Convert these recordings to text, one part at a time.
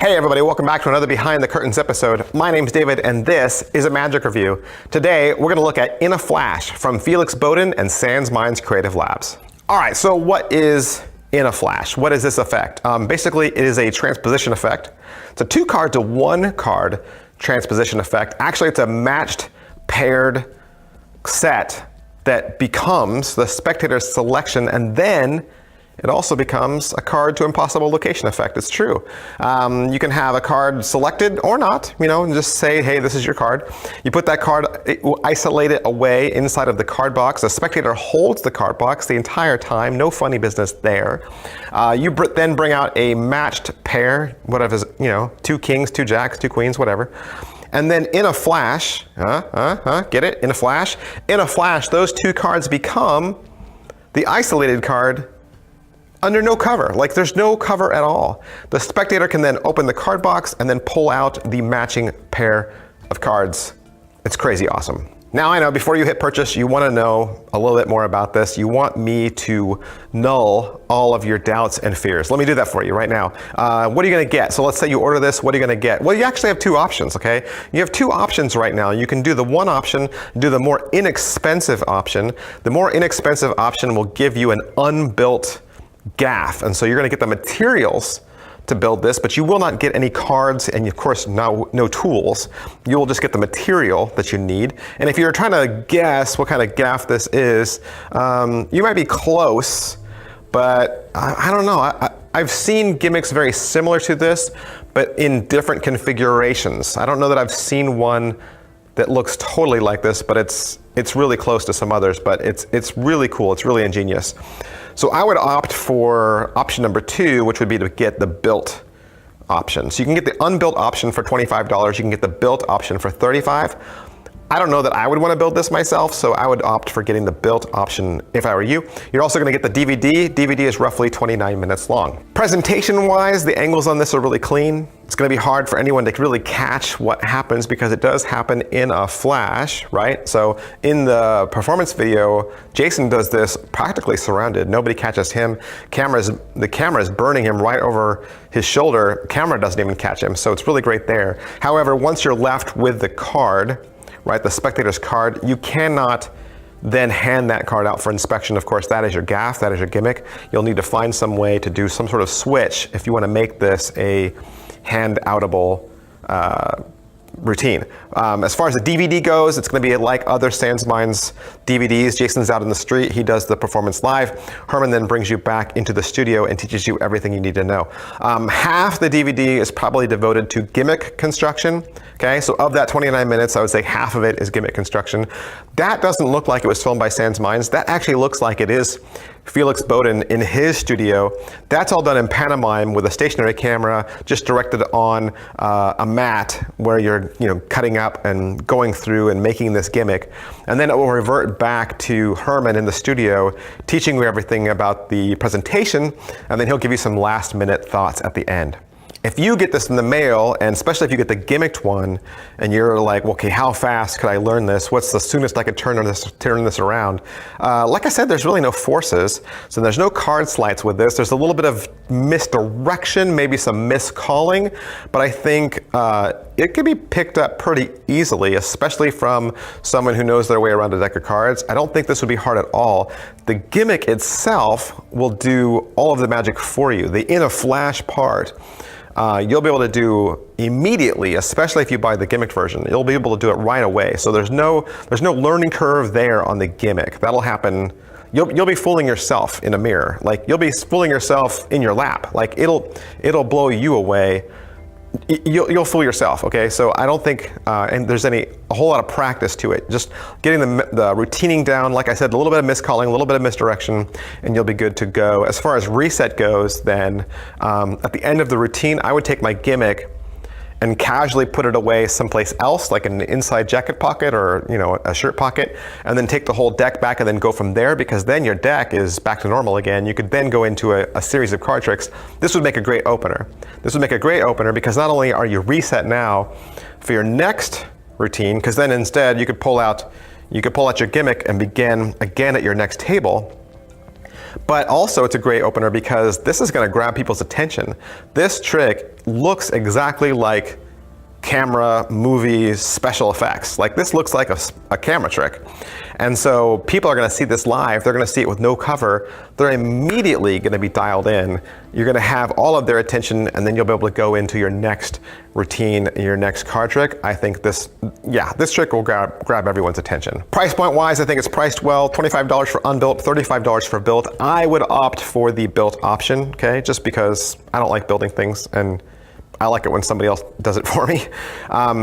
Hey everybody, welcome back to another Behind the Curtains episode. My name's David and this is a Magic Review. Today we're going to look at In a Flash from Felix Boden and Sans Minds Creative Labs. Alright, so what is In a Flash? What is this effect? Basically it is a transposition effect. It's a 2-card to 1-card transposition effect. Actually it's a matched paired set that becomes the spectator's selection, and then it also becomes a card to impossible location effect. It's true. You can have a card selected or not, and just say, hey, this is your card. You put that card, isolate it away inside of the card box. The spectator holds the card box the entire time. No funny business there. You then bring out a matched pair, whatever, 2 kings, 2 jacks, 2 queens, whatever. And then in a flash, get it? In a flash? In a flash, those 2 cards become the isolated card under no cover. Like there's no cover at all. The spectator can then open the card box and then pull out the matching pair of cards. It's crazy awesome. Now I know before you hit purchase, you want to know a little bit more about this. You want me to null all of your doubts and fears. Let me do that for you right now. What are you going to get? So let's say you order this, what are you going to get? Well, you actually have 2 options, okay? You have 2 options right now. You can do the one option, do the more inexpensive option. The more inexpensive option will give you an unbuilt gaff, and so you're going to get the materials to build this, but you will not get any cards and of course no tools. You will just get the material that you need. And if you're trying to guess what kind of gaff this is, you might be close, but I don't know. I've seen gimmicks very similar to this, but in different configurations. I don't know that I've seen one that looks totally like this, but it's really close to some others, but it's really cool. It's really ingenious. So I would opt for option number 2, which would be to get the built option. So you can get the unbuilt option for $25. You can get the built option for $35. I don't know that I would want to build this myself, so I would opt for getting the built option if I were you. You're also going to get the DVD. DVD is roughly 29 minutes long. Presentation-wise, the angles on this are really clean. It's going to be hard for anyone to really catch what happens because it does happen in a flash, right? So in the performance video, Jason does this practically surrounded. Nobody catches him. The camera is burning him right over his shoulder. Camera doesn't even catch him, so it's really great there. However, once you're left with the card, right, the spectator's card, you cannot then hand that card out for inspection. Of course, that is your gaff, that is your gimmick. You'll need to find some way to do some sort of switch if you want to make this a hand-outable routine. As far as the DVD goes, it's going to be like other Sans Minds DVDs. Jason's out in the street, he does the performance live. Herman then brings you back into the studio and teaches you everything you need to know. Half the DVD is probably devoted to gimmick construction. Okay, so of that 29 minutes, I would say half of it is gimmick construction. That doesn't look like it was filmed by Sans Minds. That actually looks like it is Felix Boden in his studio. That's all done in pantomime with a stationary camera just directed on a mat where you're cutting up and going through and making this gimmick. And then it will revert back to Herman in the studio teaching you everything about the presentation, and then he'll give you some last minute thoughts at the end. If you get this in the mail, and especially if you get the gimmicked one, and you're like, okay, how fast could I learn this? What's the soonest I could turn this around? Like I said, there's really no forces, so there's no card sleights with this. There's a little bit of misdirection, maybe some miscalling, but I think it can be picked up pretty easily, especially from someone who knows their way around a deck of cards. I don't think this would be hard at all. The gimmick itself will do all of the magic for you. The in a flash part, you'll be able to do immediately, especially if you buy the gimmicked version. You'll be able to do it right away. So there's no learning curve there on the gimmick. That'll happen. You'll be fooling yourself in a mirror. Like you'll be fooling yourself in your lap. Like it'll blow you away. You'll fool yourself, okay? So I don't think and there's a whole lot of practice to it. Just getting the routining down, like I said, a little bit of miscalling, a little bit of misdirection, and you'll be good to go. As far as reset goes, then at the end of the routine, I would take my gimmick and casually put it away someplace else, like an inside jacket pocket or a shirt pocket, and then take the whole deck back and then go from there, because then your deck is back to normal again. You could then go into a series of card tricks. This would make a great opener. This would make a great opener because not only are you reset now for your next routine, because then instead you could pull out your gimmick and begin again at your next table. But also it's a great opener because this is going to grab people's attention. This trick looks exactly like camera, movies, special effects. Like this looks like a camera trick. And so people are going to see this live, they're going to see it with no cover, they're immediately going to be dialed in. You're going to have all of their attention, and then you'll be able to go into your next routine, your next card trick. I think this trick will grab everyone's attention. Price point wise, I think it's priced well. $25 for unbuilt, $35 for built. I would opt for the built option, okay? Just because I don't like building things, and I like it when somebody else does it for me.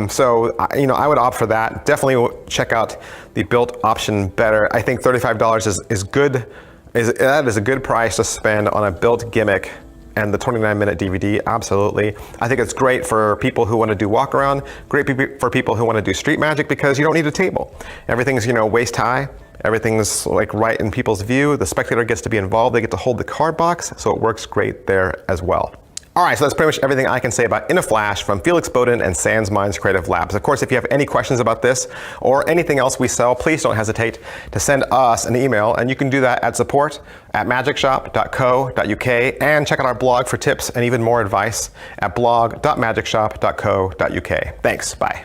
So I would opt for that. Definitely check out the built option better. I think $35 is good. That is a good price to spend on a built gimmick and the 29-minute DVD, absolutely. I think it's great for people who want to do walk around, great for people who want to do street magic because you don't need a table. Everything's waist high. Everything's like right in people's view. The spectator gets to be involved. They get to hold the card box, so it works great there as well. All right, so that's pretty much everything I can say about In a Flash from Felix Bowden and Sans Minds Creative Labs. Of course, if you have any questions about this or anything else we sell, please don't hesitate to send us an email, and you can do that at support@magicshop.co.uk, and check out our blog for tips and even more advice at blog.magicshop.co.uk. Thanks, bye.